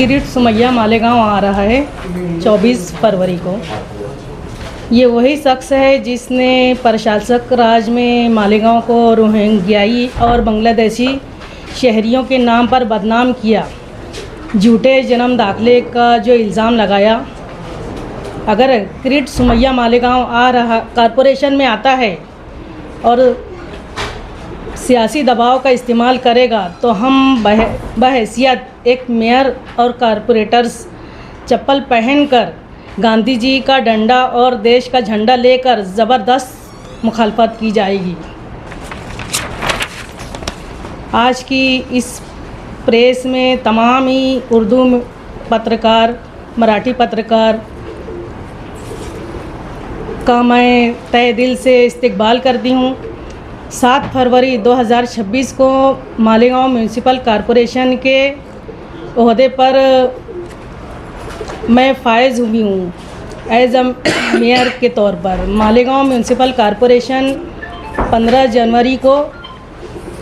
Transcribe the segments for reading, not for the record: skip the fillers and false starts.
किरीट सुमैया मालेगांव आ रहा है 24 फरवरी को। ये वही शख्स है जिसने प्रशासक राज में मालेगांव को रोहिंग्याई और बांग्लादेशी शहरियों के नाम पर बदनाम किया, झूठे जन्म दाखिले का जो इल्ज़ाम लगाया। अगर किरीट सुमैया मालेगांव कॉरपोरेशन में आता है और सियासी दबाव का इस्तेमाल करेगा तो हम बहैसियत एक मेयर और कॉरपोरेटर्स चप्पल पहनकर गांधी जी का डंडा और देश का झंडा लेकर ज़बरदस्त मुखालफत की जाएगी। आज की इस प्रेस में तमाम ही उर्दू पत्रकार, मराठी पत्रकार का मैं तहे दिल से इस्तकबाल करती हूँ। 7 फरवरी 2026 को मालेगांव म्यूनसिपल कॉरपोरेशन के ओहदे पर मैं फायज़ हुई हूँ एज अ मेयर के तौर पर। मालेगांव म्यूनसिपल कॉरपोरेशन 15 जनवरी को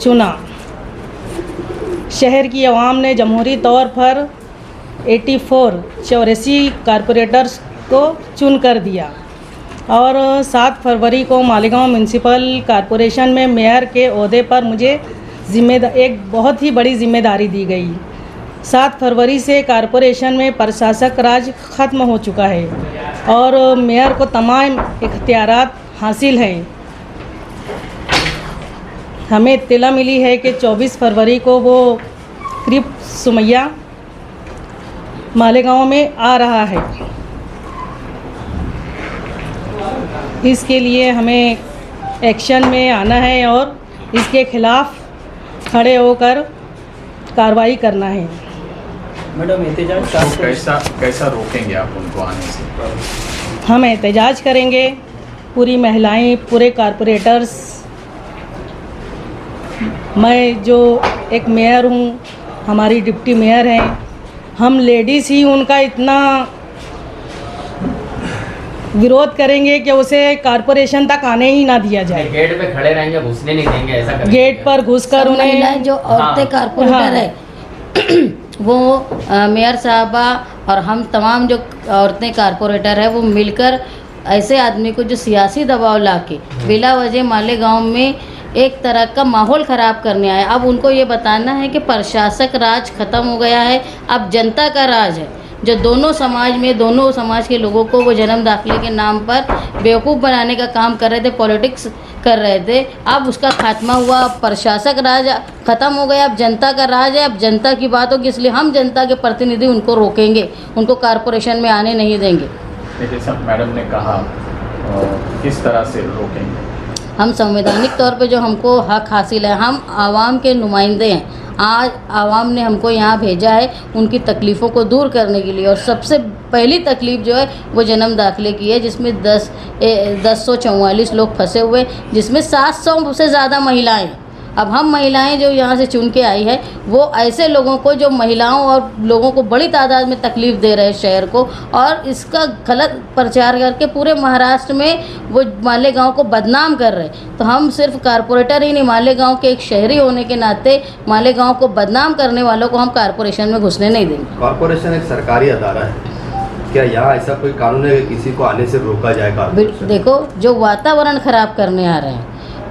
चुना। शहर की आवाम ने जमहूरी तौर पर 84 कॉरपोरेटर्स को चुन कर दिया और 7 फरवरी को मालेगांव म्यूनसिपल कॉरपोरेशन में मेयर के ओहदे पर मुझे एक बहुत ही बड़ी ज़िम्मेदारी दी गई। 7 फरवरी से कॉरपोरेशन में प्रशासक राज ख़त्म हो चुका है और मेयर को तमाम इख्तियारात हासिल हैं। हमें इत्तला मिली है कि 24 फरवरी को वो किरीट सुमैया मालेगांव में आ रहा है। इसके लिए हमें एक्शन में आना है और इसके खिलाफ़ खड़े होकर कार्रवाई करना है। मैडम एहतजाज तो कैसा रोकेंगे आप उनको आने से? हम एहतजाज करेंगे, पूरी महिलाएं, पूरे कॉरपोरेटर्स। मैं जो एक मेयर हूँ, हमारी डिप्टी मेयर हैं, हम लेडीज़ ही उनका इतना विरोध करेंगे कि उसे कॉरपोरेशन तक आने ही ना दिया जाए। गेट पे खड़े रहेंगे, घुसने नहीं देंगे, ऐसा करेंगे। गेट पर घुसकर उन्हें महिलाएं जो औरतें कॉरपोरेटर है वो मेयर साहबा और हम तमाम जो औरतें कॉरपोरेटर है वो मिलकर ऐसे आदमी को जो सियासी दबाव लाके बिला वजह मालेगांव में एक तरह का माहौल ख़राब करने आए। अब उनको ये बताना है कि प्रशासक राज ख़त्म हो गया है, अब जनता का राज है। जो दोनों समाज के लोगों को वो जन्म दाखिले के नाम पर बेवकूफ़ बनाने का काम कर रहे थे, पॉलिटिक्स कर रहे थे, अब उसका खात्मा हुआ। प्रशासक राज ख़त्म हो गया, अब जनता का राज है। अब जनता की बात होगी, इसलिए हम जनता के प्रतिनिधि उनको रोकेंगे, उनको कॉरपोरेशन में आने नहीं देंगे। देखिए सब मैडम ने कहा, किस तरह से रोकेंगे? हम संवैधानिक तौर पे जो हमको हक हासिल है, हम आवाम के नुमाइंदे हैं। आज आवाम ने हमको यहाँ भेजा है उनकी तकलीफ़ों को दूर करने के लिए, और सबसे पहली तकलीफ़ जो है वो जन्म दाखिले की है, जिसमें 1044 लोग फंसे हुए, जिसमें 700 से ज़्यादा महिलाएं। अब हम महिलाएं जो यहाँ से चुन के आई है वो ऐसे लोगों को, जो महिलाओं और लोगों को बड़ी तादाद में तकलीफ़ दे रहे हैं शहर को, और इसका गलत प्रचार करके पूरे महाराष्ट्र में वो मालेगांव को बदनाम कर रहे हैं। तो हम सिर्फ कॉरपोरेटर ही नहीं, मालेगांव के एक शहरी होने के नाते मालेगांव को बदनाम करने वालों को हम कॉरपोरेशन में घुसने नहीं देंगे। कॉरपोरेशन एक सरकारी अदारा है, क्या यहाँ ऐसा कोई कानून है कि किसी को आने से रोका जाए कॉरपोरेशन? देखो, जो वातावरण ख़राब करने आ रहे हैं,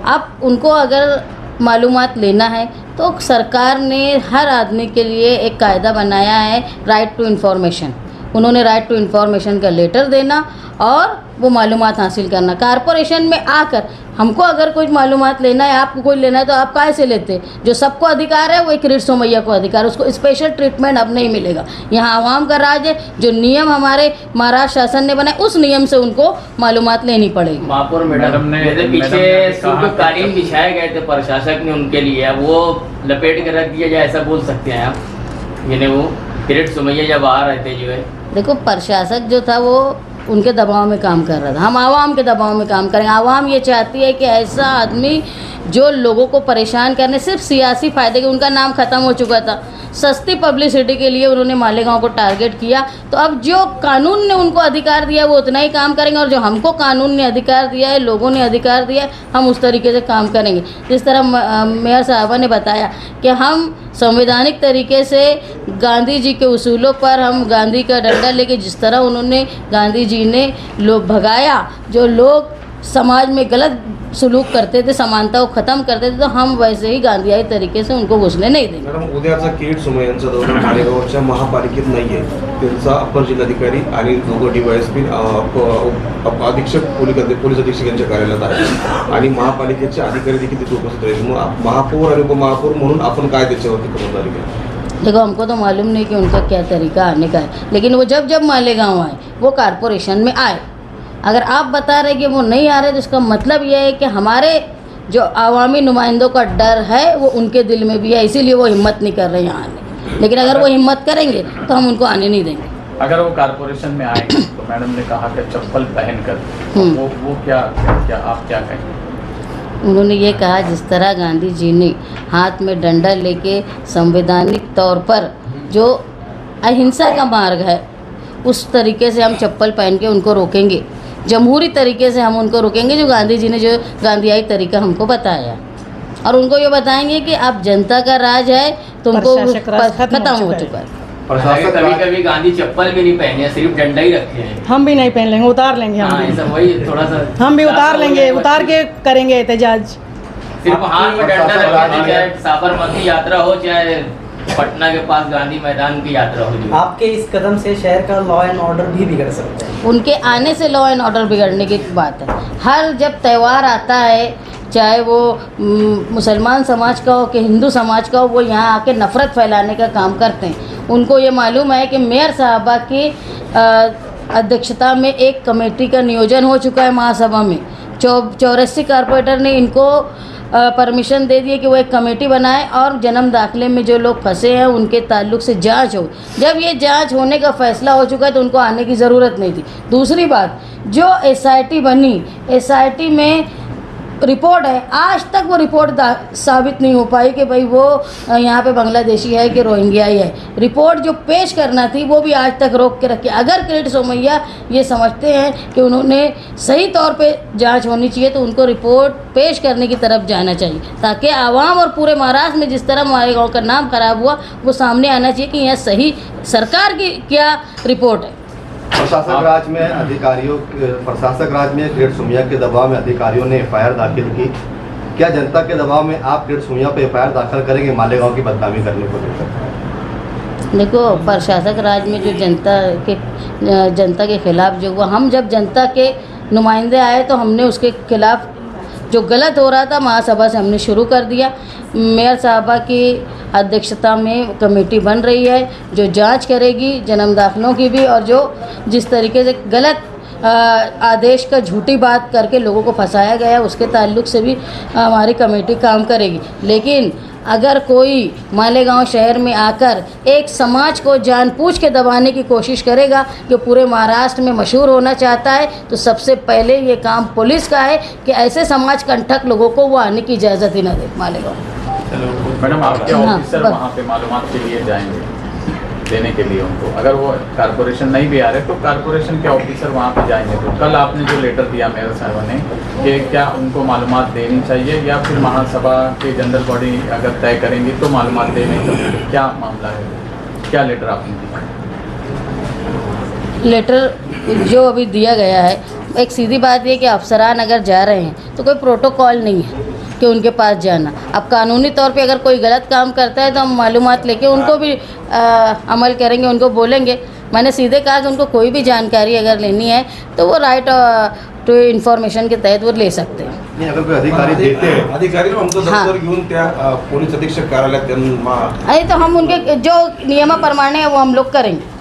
अब उनको अगर मालूमात लेना है तो सरकार ने हर आदमी के लिए एक कायदा बनाया है, राइट टू इन्फॉर्मेशन। उन्होंने राइट टू इन्फॉर्मेशन का लेटर देना और वो मालूमात हासिल करना। कॉरपोरेशन में आकर हमको अगर कोई मालूमात लेना है, आपको कोई लेना है, तो आप काहे से लेते? जो सबको अधिकार है वो किरीट सुमैया को अधिकार, उसको स्पेशल ट्रीटमेंट अब नहीं मिलेगा। यहाँ आवाम का राज है, जो नियम हमारे महाराष्ट्र शासन ने बनाए उस नियम से उनको मालूमात लेनी पड़ेगी। महापौर मैडम ने पीछे सूट कालीन बिछाए गए थे प्रशासक ने उनके लिए, अब वो लपेट के रख दिया जाए, ऐसा बोल सकते हैं आप? यानी वो किरीट सुमैया जब आ रहे थे जो है, देखो प्रशासक जो था वो उनके दबाव में काम कर रहा था, हम आवाम के दबाव में काम करेंगे। आवाम ये चाहती है कि ऐसा आदमी जो लोगों को परेशान करने सिर्फ सियासी फ़ायदे के, उनका नाम ख़त्म हो चुका था। सस्ती पब्लिसिटी के लिए उन्होंने मालेगांव को टारगेट किया। तो अब जो कानून ने उनको अधिकार दिया है वो उतना ही काम करेंगे, और जो हमको कानून ने अधिकार दिया है, लोगों ने अधिकार दिया है, हम उस तरीके से काम करेंगे। जिस तरह मेयर साहबा ने बताया कि हम संवैधानिक तरीके से गांधी जी के उसूलों पर हम गांधी का डंडा लेके, जिस तरह उन्होंने गांधी जी ने लोग भगाया, जो लोग समाज में गलत सुलूक करते थे, समानता को ख़त्म करते थे, तो हम वैसे ही गांधीयाई तरीके से उनको घुसने नाही देंगे। मॅडम, उद्याचा किरीट सोमय्या यांचा दौरा मालेगावच्या महापालिकेत नाही आहे. त्यांचा अप्पर जिल्हाधिकारी आणि दोघं DYSP अधीक्षक पोलीस अधीक्षक यांच्या कार्यालयात आहे आणि महापालिकेचे अधिकारी देखील तिथे उपस्थित आहेत. मग महापौर आणि उपमहापौर म्हणून आपण काय त्याच्यावरती खबरदारी घ्या? देखो, हमको तो मालूम नहीं कि उनका क्या तरीका आने का है, लेकिन वो जब जब मालेगांव आए वो कारपोरेशन में आए। अगर आप बता रहे कि वो नहीं आ रहे तो इसका मतलब यह है कि हमारे जो आवामी नुमाइंदों का डर है वो उनके दिल में भी है, इसीलिए वो हिम्मत नहीं कर रहे यहाँ आने। लेकिन अगर वो हिम्मत करेंगे तो हम उनको आने नहीं देंगे। अगर वो कारपोरेशन में आएंगे तो मैडम ने कहा कि चप्पल पहनकर, वो क्या आप क्या कहेंगे? उन्होंने ये कहा, जिस तरह गांधी जी ने हाथ में डंडा लेके संवैधानिक तौर पर जो अहिंसा का मार्ग है उस तरीके से हम चप्पल पहन के उनको रोकेंगे, जमहूरी तरीके से हम उनको रोकेंगे, जो गांधी जी ने जो गांधीयाई तरीका हमको बताया, और उनको ये बताएंगे कि अब जनता का राज है, तुमको प्रशासक राज खत्म हो चुका है। कभी कभी गांधी चप्पल भी नहीं पहने, सिर्फ डंडा ही रखे हैं। हम भी नहीं पहन लेंगे, उतार लेंगे हम हाँ, भी। ऐसा वही थोड़ा सा हम भी उतार लेंगे, उतार के करेंगे एहतजाज। सिर्फ हाथ में डंडा रखे, चाहे साबरमती यात्रा हो, चाहे पटना के पास गांधी मैदान की यात्रा हो। जो आपके इस कदम से शहर का लॉ एंड ऑर्डर भी बिगड़ सकता है। उनके आने से लॉ एंड ऑर्डर बिगड़ने की बात है। हर जब त्यौहार आता है, चाहे वो मुसलमान समाज का हो कि हिंदू समाज का हो, वो यहाँ आके नफ़रत फैलाने का काम करते हैं। उनको ये मालूम है कि मेयर साहबा की अध्यक्षता में एक कमेटी का नियोजन हो चुका है महासभा में। 84 कारपोरेटर ने इनको परमिशन दे दिए कि वो एक कमेटी बनाए और जन्म दाखिले में जो लोग फंसे हैं उनके ताल्लुक से जांच हो। जब ये जांच होने का फैसला हो चुका है तो उनको आने की ज़रूरत नहीं थी। दूसरी बात, जो SIT बनी, SIT में रिपोर्ट है, आज तक वो रिपोर्ट साबित नहीं हो पाई कि भाई वो यहाँ पे बांग्लादेशी है कि रोहिंग्याई है। रिपोर्ट जो पेश करना थी वो भी आज तक रोक के रखी। अगर किरीट सोमैया ये समझते हैं कि उन्होंने सही तौर पे जांच होनी चाहिए तो उनको रिपोर्ट पेश करने की तरफ जाना चाहिए, ताकि आवाम और पूरे महाराष्ट्र में जिस तरह मालेगांव का नाम खराब हुआ वो सामने आना चाहिए कि यहाँ सही सरकार की क्या रिपोर्ट है। प्रशासक राज में किरीट सोमैया के दबाव में अधिकारियों ने FIR दाखिल की। क्या जनता के दबाव में आप किरीट सोमैया पर FIR दाखिल करेंगे मालेगांव की बदनामी करने को लेकर? देखो, प्रशासक राज में जो जनता के खिलाफ जो हुआ, हम जब जनता के नुमाइंदे आए तो हमने उसके खिलाफ जो गलत हो रहा था महासभा से हमने शुरू कर दिया। मेयर साहबा की अध्यक्षता में कमेटी बन रही है जो जांच करेगी जन्म दाखिलों की भी, और जो जिस तरीके से गलत आदेश का झूठी बात करके लोगों को फंसाया गया उसके ताल्लुक से भी हमारी कमेटी काम करेगी। लेकिन अगर कोई मालेगांव शहर में आकर एक समाज को जानबूझ के दबाने की कोशिश करेगा कि पूरे महाराष्ट्र में मशहूर होना चाहता है, तो सबसे पहले ये काम पुलिस का है कि ऐसे समाज कंटक लोगों को वो आने की इजाज़त ही न दे मालेगांव। मैडम, आपके ऑफिसर वहाँ पे मालूमात के लिए जाएंगे देने के लिए उनको, अगर वो कारपोरेशन नहीं भी आ रहे तो कारपोरेशन के ऑफिसर वहाँ पे जाएंगे। तो कल आपने जो लेटर दिया मेयर साहब ने कि क्या उनको मालूमात देनी चाहिए या फिर महासभा के जनरल बॉडी अगर तय करेंगी तो मालूमात देने का क्या मामला है, क्या लेटर आपने दिया? लेटर जो अभी दिया गया है, एक सीधी बात ये कि अफसरान अगर जा रहे हैं तो कोई प्रोटोकॉल नहीं है कि उनके पास जाना। अब कानूनी तौर पे अगर कोई गलत काम करता है तो हम मालूमात लेके उनको भी अमल करेंगे, उनको बोलेंगे। मैंने सीधे कहा कि उनको कोई भी जानकारी अगर लेनी है तो वो राइट टू इन्फॉर्मेशन के तहत वो ले सकते हैं। नहीं, अगर कोई अधिकारी देते हैं अधिकारी आमचं दफ्तर घेऊन त्या पोलीस अधीक्षक कार्यालयात त्यांना अरे तो हम उनके जो नियमाप्रमाणे है वो हम लोग करेंगे।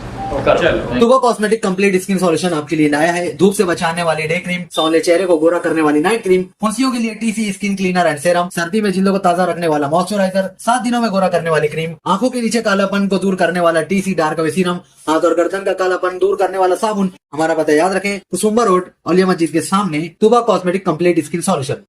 तुबा कॉस्मेटिक कंप्लीट स्किन सॉल्यूशन आपके लिए लाया है धूप से बचाने वाली डे क्रीम, सौंदर्य चेहरे को गोरा करने वाली नाइट क्रीम, फुंसियों के लिए TC skin cleaner and serum, सर्दी में जिल्दों को ताजा रखने वाला मॉइस्चराइजर, 7 दिनों में गोरा करने वाली क्रीम, आंखों के नीचे कालापन को दूर करने वाला TC डार्क वे सीरम, हाथ और गर्दन का कालापन दूर करने वाला साबुन। हमारा पता याद रखें, कुसुम्बा रोड, औलिया मस्जिद के सामने, तुबा कॉस्मेटिक कंप्लीट स्किन सॉल्यूशन।